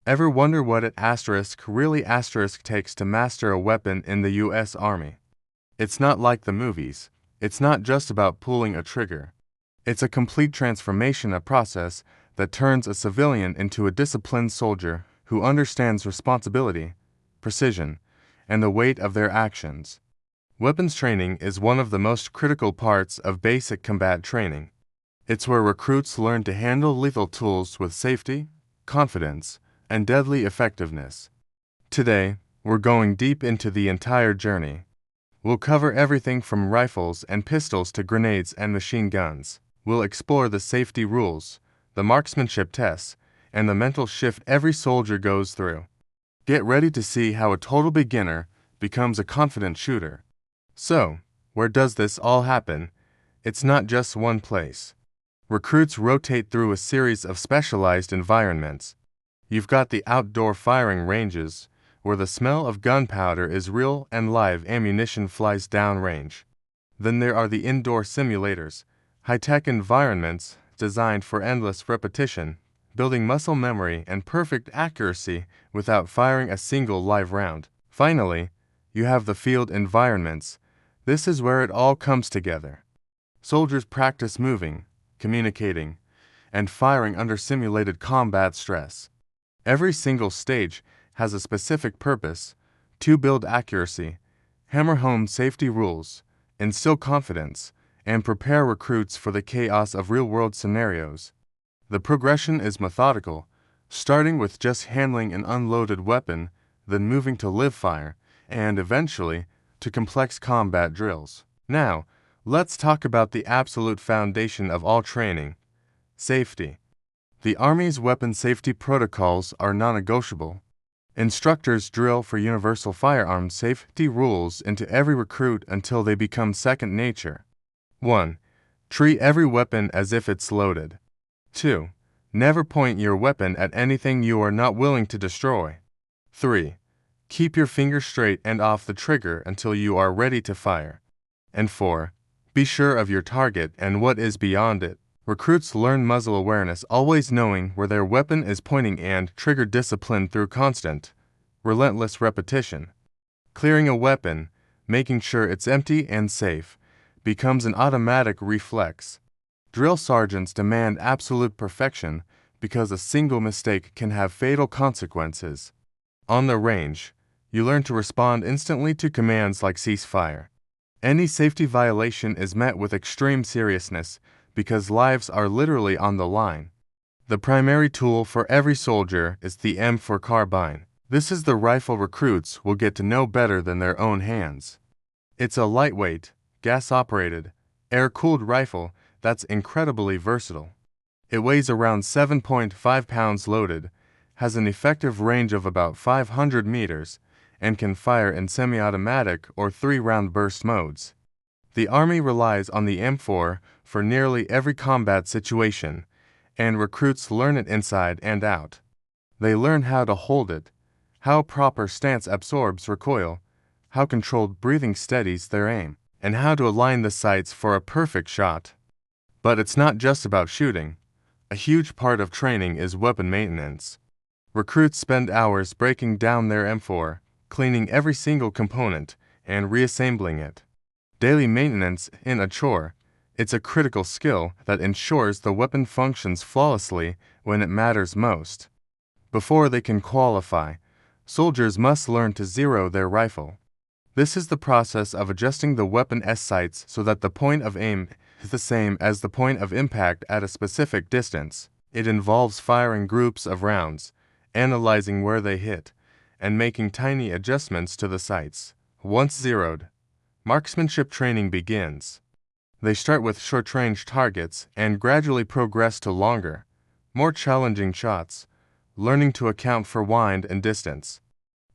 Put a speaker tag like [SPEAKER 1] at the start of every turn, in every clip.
[SPEAKER 1] Ever wonder what it really takes to master a weapon in the US Army? It's not like the movies. It's not just about pulling a trigger. It's a complete transformation, a process that turns a civilian into a disciplined soldier who understands responsibility, precision, and the weight of their actions. Weapons training is one of the most critical parts of basic combat training. It's where recruits learn to handle lethal tools with safety, confidence, and deadly effectiveness. Today, we're going deep into the entire journey. We'll cover everything from rifles and pistols to grenades and machine guns. We'll explore the safety rules, the marksmanship tests, and the mental shift every soldier goes through. Get ready to see how a total beginner becomes a confident shooter. So, where does this all happen? It's not just one place. Recruits rotate through a series of specialized environments. You've got the outdoor firing ranges, where the smell of gunpowder is real and live ammunition flies downrange. Then there are the indoor simulators, high-tech environments designed for endless repetition, building muscle memory and perfect accuracy without firing a single live round. Finally, you have the field environments. This is where it all comes together. Soldiers practice moving, communicating, and firing under simulated combat stress. Every single stage has a specific purpose: to build accuracy, hammer home safety rules, instill confidence, and prepare recruits for the chaos of real-world scenarios. The progression is methodical, starting with just handling an unloaded weapon, then moving to live fire, and eventually to complex combat drills. Now, let's talk about the absolute foundation of all training: safety. The Army's weapon safety protocols are non-negotiable. Instructors drill for universal firearms safety rules into every recruit until they become second nature. 1. Treat every weapon as if it's loaded. 2. Never point your weapon at anything you are not willing to destroy. 3. Keep your finger straight and off the trigger until you are ready to fire. And 4. Be sure of your target and what is beyond it. Recruits learn muzzle awareness, always knowing where their weapon is pointing, and trigger discipline through constant, relentless repetition. Clearing a weapon, making sure it's empty and safe, becomes an automatic reflex. Drill sergeants demand absolute perfection because a single mistake can have fatal consequences. On the range, you learn to respond instantly to commands like cease fire. Any safety violation is met with extreme seriousness because lives are literally on the line. The primary tool for every soldier is the M4 carbine. This is the rifle recruits will get to know better than their own hands. It's a lightweight, gas-operated, air-cooled rifle that's incredibly versatile. It weighs around 7.5 pounds loaded, has an effective range of about 500 meters, and can fire in semi-automatic or 3-round burst modes. The Army relies on the M4 for nearly every combat situation, and recruits learn it inside and out. They learn how to hold it, how proper stance absorbs recoil, how controlled breathing steadies their aim, and how to align the sights for a perfect shot. But it's not just about shooting. A huge part of training is weapon maintenance. Recruits spend hours breaking down their M4, cleaning every single component, and reassembling it. Daily maintenance isn't a chore. It's a critical skill that ensures the weapon functions flawlessly when it matters most. Before they can qualify, soldiers must learn to zero their rifle. This is the process of adjusting the weapon's sights so that the point of aim is the same as the point of impact at a specific distance. It involves firing groups of rounds, analyzing where they hit, and making tiny adjustments to the sights. Once zeroed, marksmanship training begins. They start with short-range targets and gradually progress to longer, more challenging shots, learning to account for wind and distance.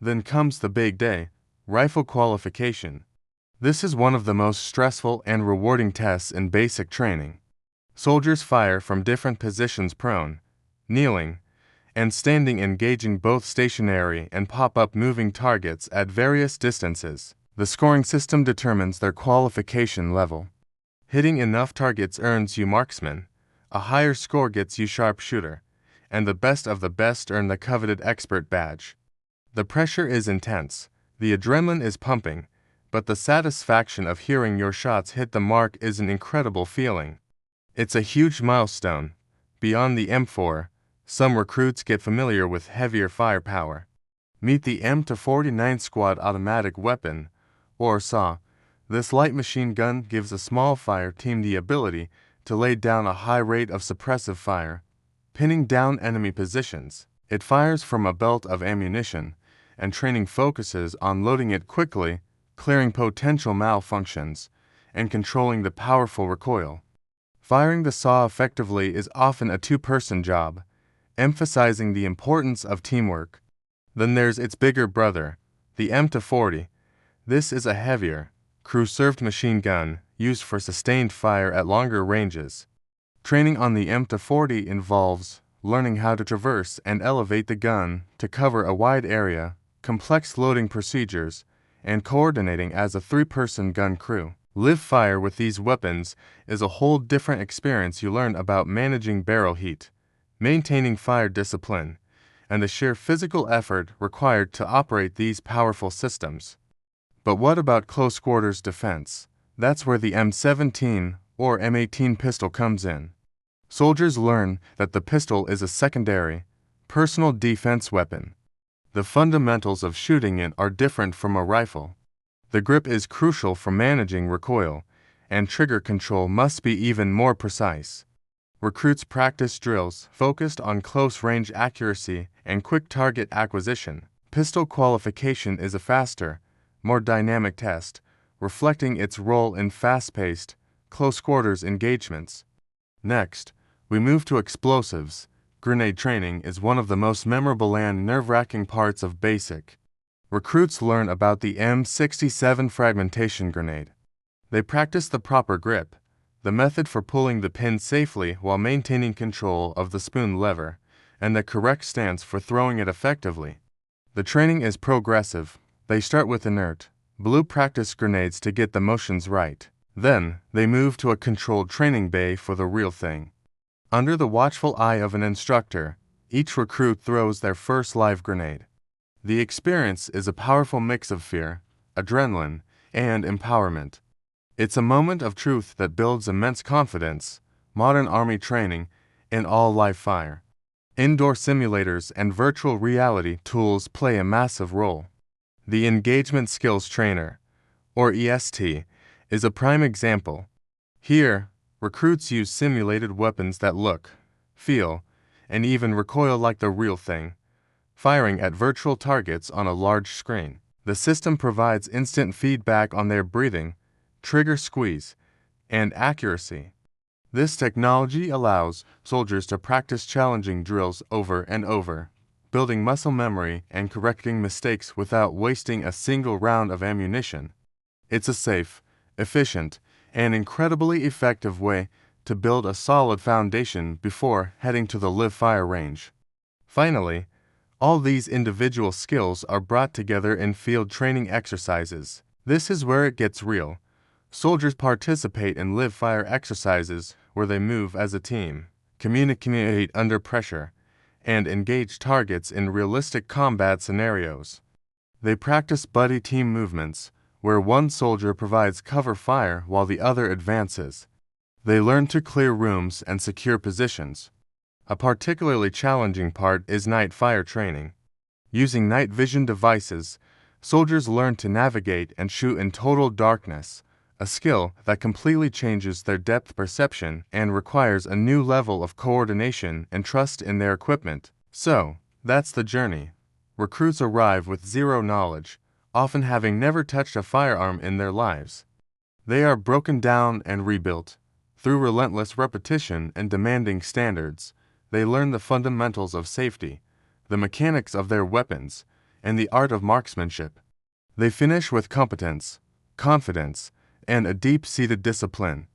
[SPEAKER 1] Then comes the big day, rifle qualification. This is one of the most stressful and rewarding tests in basic training. Soldiers fire from different positions: prone, kneeling, and standing, engaging both stationary and pop-up moving targets at various distances. The scoring system determines their qualification level. Hitting enough targets earns you marksman, a higher score gets you sharpshooter, and the best of the best earn the coveted expert badge. The pressure is intense, the adrenaline is pumping, but the satisfaction of hearing your shots hit the mark is an incredible feeling. It's a huge milestone. Beyond the M4, some recruits get familiar with heavier firepower. Meet the M49 Squad Automatic Weapon, or SAW. This light machine gun gives a small fire team the ability to lay down a high rate of suppressive fire, pinning down enemy positions. It fires from a belt of ammunition, and training focuses on loading it quickly, clearing potential malfunctions, and controlling the powerful recoil. Firing the SAW effectively is often a two-person job, emphasizing the importance of teamwork. Then there's its bigger brother, the M240. This is a heavier, crew-served machine gun used for sustained fire at longer ranges. Training on the M240 involves learning how to traverse and elevate the gun to cover a wide area, complex loading procedures, and coordinating as a three-person gun crew. Live fire with these weapons is a whole different experience. You learn about managing barrel heat, maintaining fire discipline, and the sheer physical effort required to operate these powerful systems. But what about close quarters defense? That's where the M17 or M18 pistol comes in. Soldiers learn that the pistol is a secondary, personal defense weapon. The fundamentals of shooting it are different from a rifle. The grip is crucial for managing recoil, and trigger control must be even more precise. Recruits practice drills focused on close-range accuracy and quick target acquisition. Pistol qualification is a faster, more dynamic test, reflecting its role in fast-paced, close-quarters engagements. Next, we move to explosives. Grenade training is one of the most memorable and nerve-wracking parts of basic. Recruits learn about the M67 fragmentation grenade. They practice the proper grip, the method for pulling the pin safely while maintaining control of the spoon lever, and the correct stance for throwing it effectively. The training is progressive. They start with inert, blue practice grenades to get the motions right. Then, they move to a controlled training bay for the real thing. Under the watchful eye of an instructor, each recruit throws their first live grenade. The experience is a powerful mix of fear, adrenaline, and empowerment. It's a moment of truth that builds immense confidence. Modern Army training in all live fire. Indoor simulators and virtual reality tools play a massive role. The Engagement Skills Trainer, or EST, is a prime example. Here, recruits use simulated weapons that look, feel, and even recoil like the real thing, firing at virtual targets on a large screen. The system provides instant feedback on their breathing, trigger squeeze, and accuracy. This technology allows soldiers to practice challenging drills over and over, building muscle memory and correcting mistakes without wasting a single round of ammunition. It's a safe, efficient, and incredibly effective way to build a solid foundation before heading to the live fire range. Finally, all these individual skills are brought together in field training exercises. This is where it gets real. Soldiers participate in live fire exercises where they move as a team, communicate under pressure, and engage targets in realistic combat scenarios. They practice buddy team movements, where one soldier provides cover fire while the other advances. They learn to clear rooms and secure positions. A particularly challenging part is night fire training. Using night vision devices, soldiers learn to navigate and shoot in total darkness, a skill that completely changes their depth perception and requires a new level of coordination and trust in their equipment. So, that's the journey. Recruits arrive with zero knowledge, often having never touched a firearm in their lives. They are broken down and rebuilt. Through relentless repetition and demanding standards, they learn the fundamentals of safety, the mechanics of their weapons, and the art of marksmanship. They finish with competence, confidence, and a deep-seated discipline.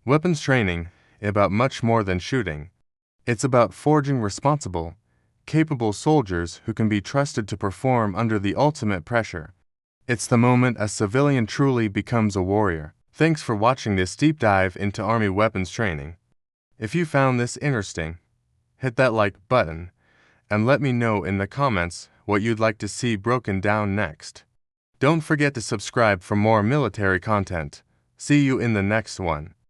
[SPEAKER 1] Weapons training is about much more than shooting. It's about forging responsible, capable soldiers who can be trusted to perform under the ultimate pressure. It's the moment a civilian truly becomes a warrior. Thanks for watching this deep dive into Army weapons training. If you found this interesting, hit that like button, and let me know in the comments what you'd like to see broken down next. Don't forget to subscribe for more military content. See you in the next one.